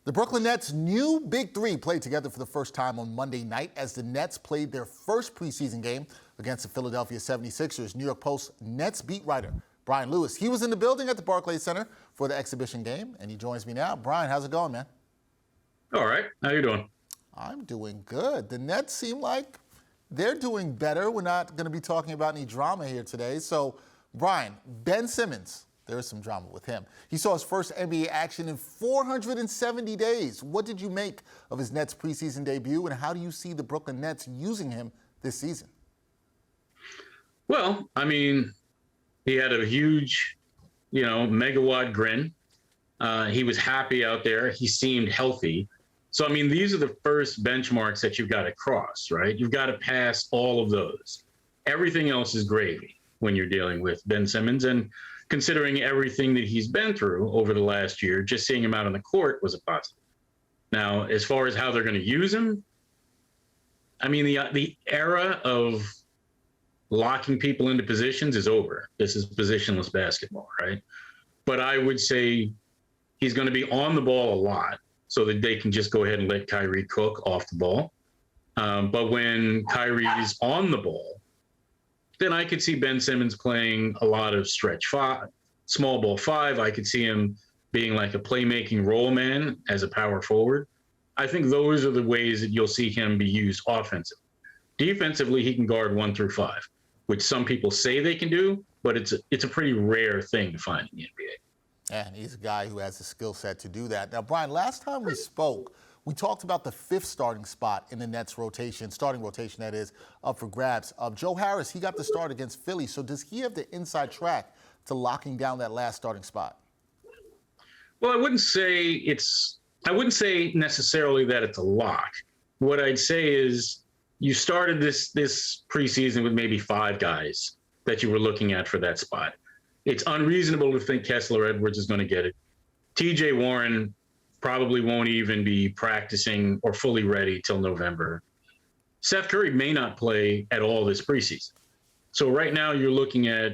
The Brooklyn Nets' new Big Three played together for the first time on Monday night as the Nets played their first preseason game against the Philadelphia 76ers. New York Post Nets beat writer Brian Lewis. He was in the building at the Barclays Center for the exhibition game, and he joins me now. Brian, how's it going, man? All right. How you doing? I'm doing good. The Nets seem like they're doing better. We're not going to be talking about any drama here today. So, Brian, Ben Simmons. There is some drama with him. He saw his first NBA action in 470 days. What did you make of his Nets preseason debut, and how do you see the Brooklyn Nets using him this season? Well, I mean, he had a huge, megawatt grin. He was happy out there. He seemed healthy. So, I mean, these are the first benchmarks that you've got to cross, right? You've got to pass all of those. Everything else is gravy when you're dealing with Ben Simmons. And considering everything that he's been through over the last year, just seeing him out on the court was a positive. Now, as far as how they're going to use him, I mean, the era of locking people into positions is over. This is positionless basketball, right? But I would say he's going to be on the ball a lot so that they can just go ahead and let Kyrie cook off the ball. But when Kyrie's on the ball, then I could see Ben Simmons playing a lot of stretch five, small ball five. I could see him being like a playmaking role man as a power forward. I think those are the ways that you'll see him be used offensively. Defensively, he can guard 1 through 5, which some people say they can do, but it's a pretty rare thing to find in the NBA. And he's a guy who has the skill set to do that. Now, Brian, last time we spoke, we talked about the 5th starting spot in the Nets rotation, starting rotation that is, up for grabs. Joe Harris, he got the start against Philly, so does he have the inside track to locking down that last starting spot? Well, I wouldn't say necessarily that it's a lock. What I'd say is you started this preseason with maybe 5 guys that you were looking at for that spot. It's unreasonable to think Kessler Edwards is going to get it. TJ Warren probably won't even be practicing or fully ready till November. Seth Curry may not play at all this preseason. So right now you're looking at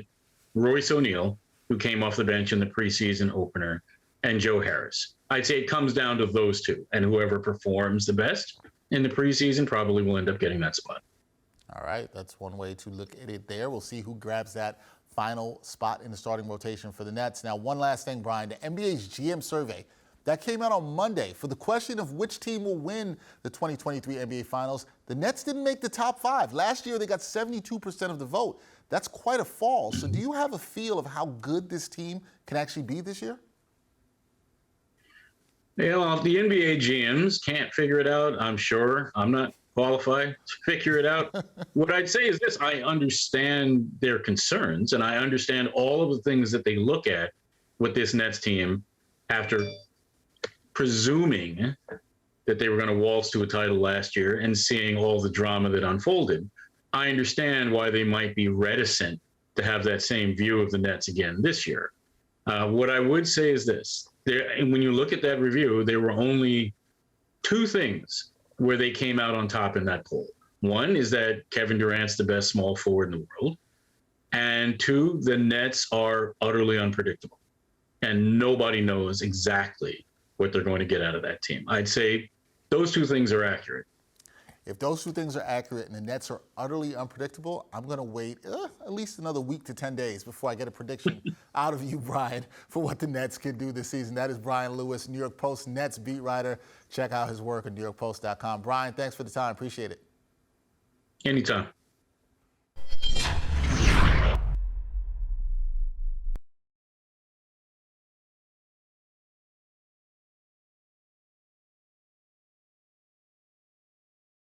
Royce O'Neal, who came off the bench in the preseason opener, and Joe Harris. I'd say it comes down to those two, and whoever performs the best in the preseason probably will end up getting that spot. All right, that's one way to look at it there. We'll see who grabs that final spot in the starting rotation for the Nets. Now, one last thing, Brian, the NBA's GM survey that came out on Monday for the question of which team will win the 2023 NBA Finals. The Nets didn't make the top 5. Last year, they got 72% of the vote. That's quite a fall. So do you have a feel of how good this team can actually be this year? Yeah, the NBA GMs can't figure it out, I'm sure. I'm not qualified to figure it out. What I'd say is this: I understand their concerns, and I understand all of the things that they look at with this Nets team after presuming that they were going to waltz to a title last year and seeing all the drama that unfolded. I understand why they might be reticent to have that same view of the Nets again this year. What I would say is this: and when you look at that review, there were only 2 things where they came out on top in that poll. One is that Kevin Durant's the best small forward in the world. And 2, the Nets are utterly unpredictable. And nobody knows exactly what they're going to get out of that team. I'd say those 2 things are accurate. If those 2 things are accurate and the Nets are utterly unpredictable, I'm going to wait at least another week to 10 days before I get a prediction out of you, Brian, for what the Nets can do this season. That is Brian Lewis, New York Post Nets beat writer. Check out his work at NewYorkPost.com. Brian, thanks for the time. Appreciate it. Anytime.